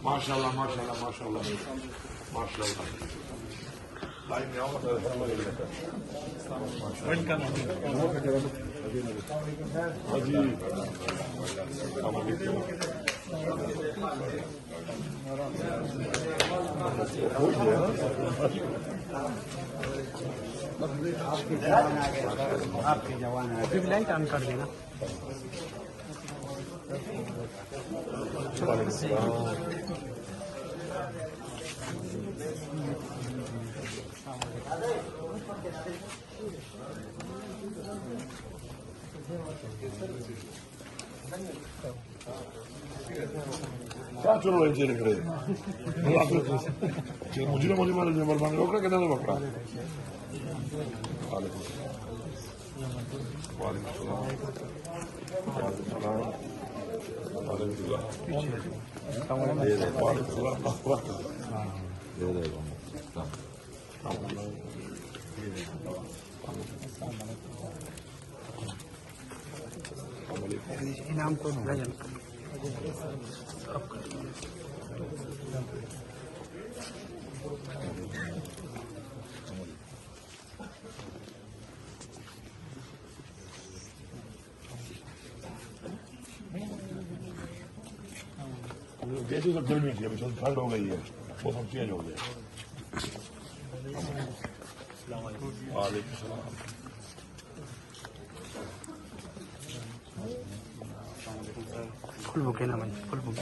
माशाल्लाह माशाल्लाह माशाल्लाह माशाल्लाह लाइन में आओ आपके जवान है अभी लाइट ऑन कर देना। क्या चलो ऐसे लिख रहे मुझे मुझे मारे नंबर मांगे रोकना कितना तो पकड़ा वालेकुम सलाम इनाम को जैसे सब गर्मी थी अभी ठंड हो गई है मौसम चेंज हो गया। वालेकुम सलाम फुल बुक है ना भाई फुल बुक।